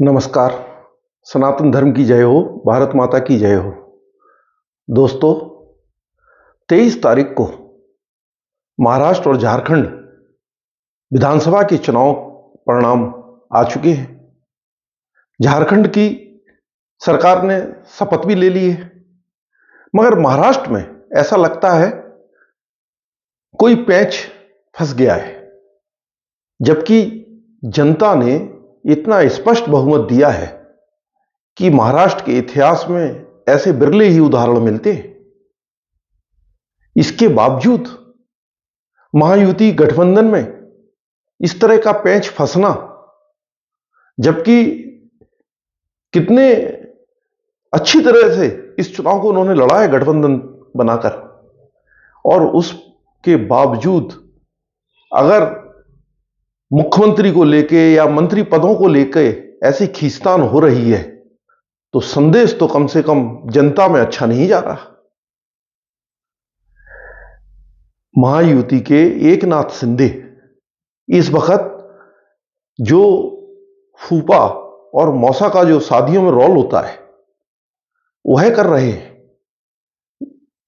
नमस्कार। सनातन धर्म की जय हो, भारत माता की जय हो। दोस्तों, 23 तारीख को महाराष्ट्र और झारखंड विधानसभा के चुनाव परिणाम आ चुके हैं। झारखंड की सरकार ने शपथ भी ले ली है, मगर महाराष्ट्र में ऐसा लगता है कोई पैंच फंस गया है। जबकि जनता ने इतना स्पष्ट बहुमत दिया है कि महाराष्ट्र के इतिहास में ऐसे बिरले ही उदाहरण मिलते हैं। इसके बावजूद महायुति गठबंधन में इस तरह का पैंच फंसना, जबकि कितने अच्छी तरह से इस चुनाव को उन्होंने लड़ा है गठबंधन बनाकर, और उसके बावजूद अगर मुख्यमंत्री को लेके या मंत्री पदों को लेके ऐसी खींचतान हो रही है तो संदेश तो कम से कम जनता में अच्छा नहीं जा रहा। महायुति के एकनाथ शिंदे इस वक्त जो फूफा और मौसा का जो शादियों में रोल होता है वह कर रहे हैं।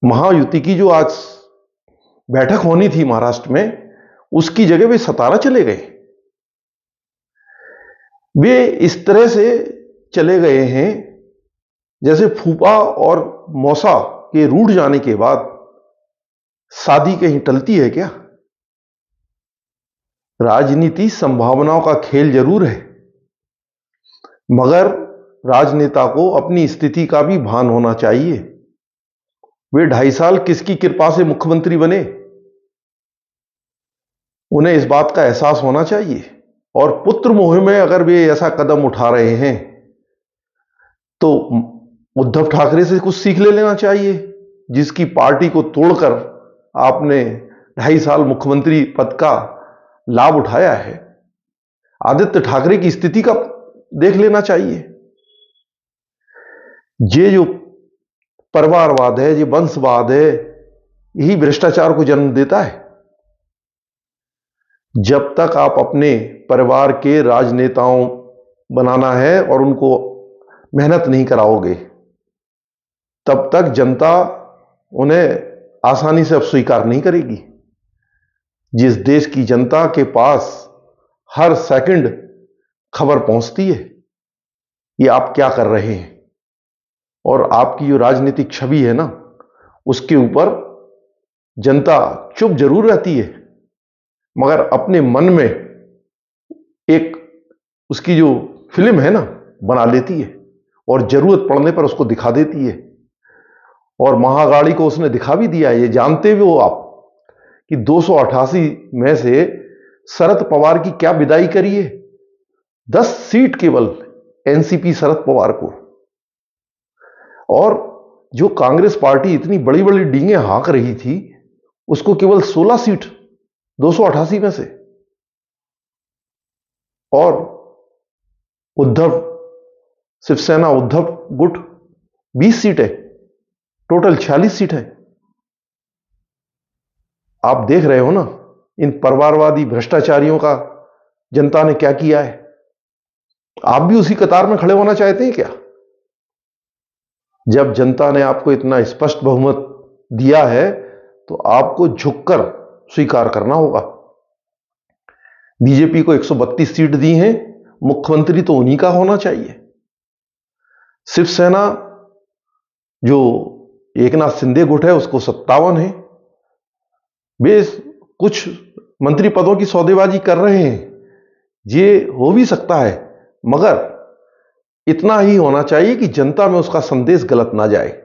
महायुति की जो आज बैठक होनी थी महाराष्ट्र में, उसकी जगह वे सतारा चले गए। वे इस तरह से चले गए हैं जैसे फूफा और मौसा के रूठ जाने के बाद शादी कहीं टलती है क्या। राजनीति संभावनाओं का खेल जरूर है, मगर राजनेता को अपनी स्थिति का भी भान होना चाहिए। वे 2.5 साल किसकी कृपा से मुख्यमंत्री बने, उन्हें इस बात का एहसास होना चाहिए। और पुत्र मोह में अगर वे ऐसा कदम उठा रहे हैं तो उद्धव ठाकरे से कुछ सीख ले लेना चाहिए, जिसकी पार्टी को तोड़कर आपने 2.5 साल मुख्यमंत्री पद का लाभ उठाया है। आदित्य ठाकरे की स्थिति का देख लेना चाहिए। ये जो परिवारवाद है, ये वंशवाद है, यही भ्रष्टाचार को जन्म देता है। जब तक आप अपने परिवार के राजनेताओं बनाना है और उनको मेहनत नहीं कराओगे, तब तक जनता उन्हें आसानी से अब स्वीकार नहीं करेगी। जिस देश की जनता के पास हर सेकंड खबर पहुंचती है ये आप क्या कर रहे हैं, और आपकी जो राजनीतिक छवि है ना, उसके ऊपर जनता चुप जरूर रहती है, मगर अपने मन में एक उसकी जो फिल्म है ना बना लेती है और जरूरत पड़ने पर उसको दिखा देती है। और महागाड़ी को उसने दिखा भी दिया है। ये जानते भी हो आप कि 288 में से शरद पवार की क्या विदाई करी है। 10 सीट केवल एनसीपी शरद पवार को, और जो कांग्रेस पार्टी इतनी बड़ी बड़ी डींगे हाँक रही थी उसको केवल 16 सीट 288 में से। और उद्धव शिवसेना उद्धव गुट 20 सीट है, टोटल 46 सीट है। आप देख रहे हो ना इन परिवारवादी भ्रष्टाचारियों का जनता ने क्या किया है। आप भी उसी कतार में खड़े होना चाहते हैं क्या? जब जनता ने आपको इतना स्पष्ट बहुमत दिया है तो आपको झुककर स्वीकार करना होगा। बीजेपी को 132 सीट दी हैं, मुख्यमंत्री तो उन्हीं का होना चाहिए। शिवसेना जो एकनाथ शिंदे गुट है उसको 57 है। वे कुछ मंत्री पदों की सौदेबाजी कर रहे हैं, ये हो भी सकता है, मगर इतना ही होना चाहिए कि जनता में उसका संदेश गलत ना जाए।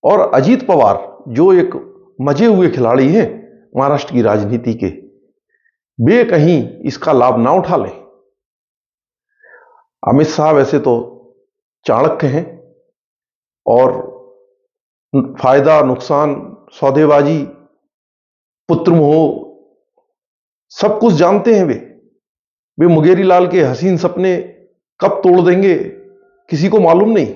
और अजीत पवार जो एक मजे हुए खिलाड़ी हैं महाराष्ट्र की राजनीति के, वे कहीं इसका लाभ ना उठा लें। अमित शाह वैसे तो चाणक्य हैं और फायदा नुकसान सौदेबाजी पुत्र मोह सब कुछ जानते हैं। वे मुंगेरी लाल के हसीन सपने कब तोड़ देंगे किसी को मालूम नहीं।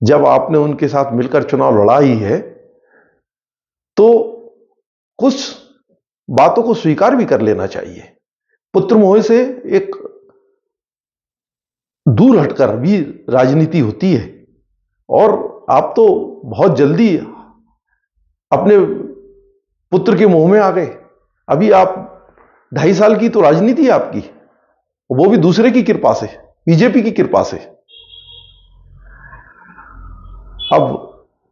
जब आपने उनके साथ मिलकर चुनाव लड़ा ही है तो कुछ बातों को स्वीकार भी कर लेना चाहिए। पुत्र मोह से एक दूर हटकर भी राजनीति होती है। और आप तो बहुत जल्दी अपने पुत्र के मुंह में आ गए। अभी आप 2.5 साल की तो राजनीति है आपकी, वो भी दूसरे की कृपा से, बीजेपी की कृपा से। अब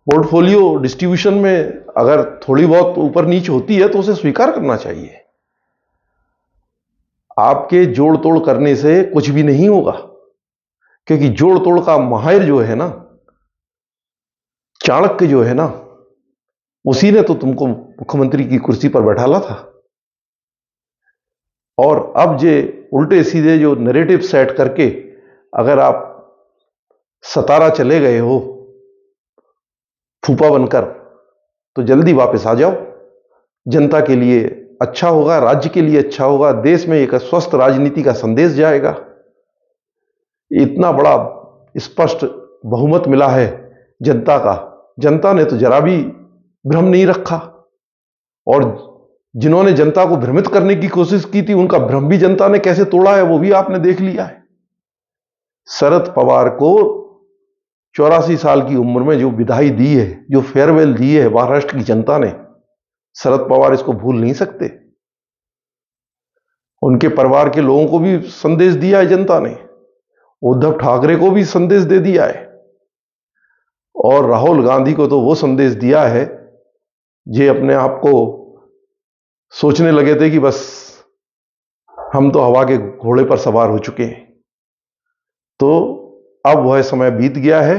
पोर्टफोलियो डिस्ट्रीब्यूशन में अगर थोड़ी बहुत ऊपर नीच होती है तो उसे स्वीकार करना चाहिए। आपके जोड़ तोड़ करने से कुछ भी नहीं होगा, क्योंकि जोड़ तोड़ का माहिर जो है ना, चाणक्य जो है ना, उसी ने तो तुमको मुख्यमंत्री की कुर्सी पर बैठाला था। और अब जे उल्टे सीधे जो नैरेटिव सेट करके अगर आप सतारा चले गए हो फूफा बनकर, तो जल्दी वापस आ जाओ। जनता के लिए अच्छा होगा, राज्य के लिए अच्छा होगा, देश में एक स्वस्थ राजनीति का संदेश जाएगा। इतना बड़ा स्पष्ट बहुमत मिला है जनता का, जनता ने तो जरा भी भ्रम नहीं रखा। और जिन्होंने जनता को भ्रमित करने की कोशिश की थी, उनका भ्रम भी जनता ने कैसे तोड़ा है वो भी आपने देख लिया है। शरद पवार को 84 साल की उम्र में जो विदाई दी है, जो फेयरवेल दी है महाराष्ट्र की जनता ने, शरद पवार इसको भूल नहीं सकते। उनके परिवार के लोगों को भी संदेश दिया है जनता ने, उद्धव ठाकरे को भी संदेश दे दिया है, और राहुल गांधी को तो वो संदेश दिया है जे अपने आप को सोचने लगे थे कि बस हम तो हवा के घोड़े पर सवार हो चुके हैं। तो अब वह समय बीत गया है।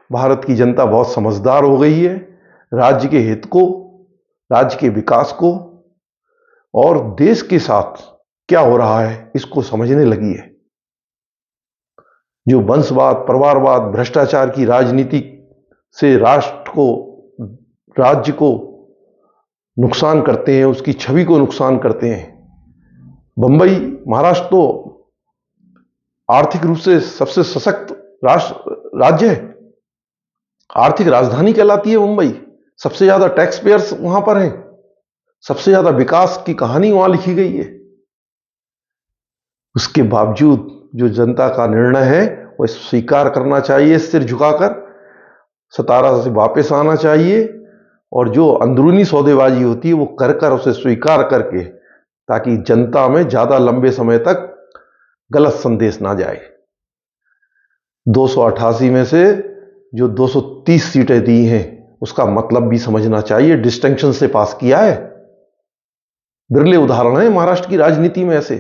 भारत की जनता बहुत समझदार हो गई है। राज्य के हित को, राज्य के विकास को और देश के साथ क्या हो रहा है इसको समझने लगी है। जो वंशवाद, परिवारवाद, भ्रष्टाचार की राजनीति से राष्ट्र को, राज्य को नुकसान करते हैं, उसकी छवि को नुकसान करते हैं। बंबई, महाराष्ट्र तो आर्थिक रूप से सबसे सशक्त राज्य है, आर्थिक राजधानी कहलाती है मुंबई। सबसे ज्यादा टैक्स पेयर्स वहां पर हैं, सबसे ज्यादा विकास की कहानी वहां लिखी गई है। उसके बावजूद जो जनता का निर्णय है वो स्वीकार करना चाहिए, सिर झुकाकर सतारा से वापस आना चाहिए, और जो अंदरूनी सौदेबाजी होती है वो कर उसे स्वीकार करके, ताकि जनता में ज्यादा लंबे समय तक गलत संदेश ना जाए। 288 में से जो 230 सीटें दी हैं उसका मतलब भी समझना चाहिए। डिस्टिंक्शन से पास किया है, बिरले उदाहरण है महाराष्ट्र की राजनीति में ऐसे।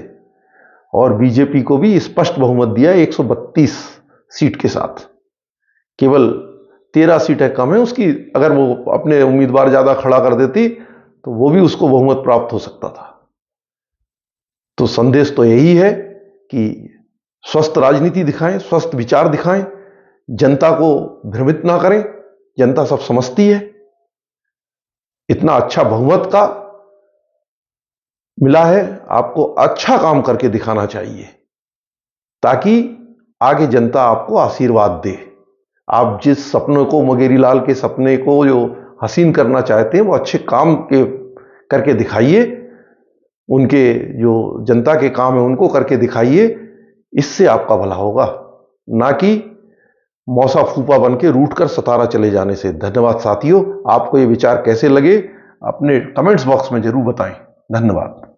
और बीजेपी को भी स्पष्ट बहुमत दिया है 132 सीट के साथ। केवल 13 सीटें कम है उसकी, अगर वो अपने उम्मीदवार ज्यादा खड़ा कर देती तो वो भी उसको बहुमत प्राप्त हो सकता था। तो संदेश तो यही है कि स्वस्थ राजनीति दिखाएं, स्वस्थ विचार दिखाएं, जनता को भ्रमित ना करें। जनता सब समझती है। इतना अच्छा बहुमत का मिला है, आपको अच्छा काम करके दिखाना चाहिए, ताकि आगे जनता आपको आशीर्वाद दे। आप जिस सपनों को, मगेरीलाल के सपने को जो हसीन करना चाहते हैं, वो अच्छे काम के करके दिखाइए। उनके जो जनता के काम है उनको करके दिखाइए, इससे आपका भला होगा, ना कि मौसा फूफा बन के रूठ कर सतारा चले जाने से। धन्यवाद साथियों। आपको ये विचार कैसे लगे अपने कमेंट्स बॉक्स में जरूर बताएं। धन्यवाद।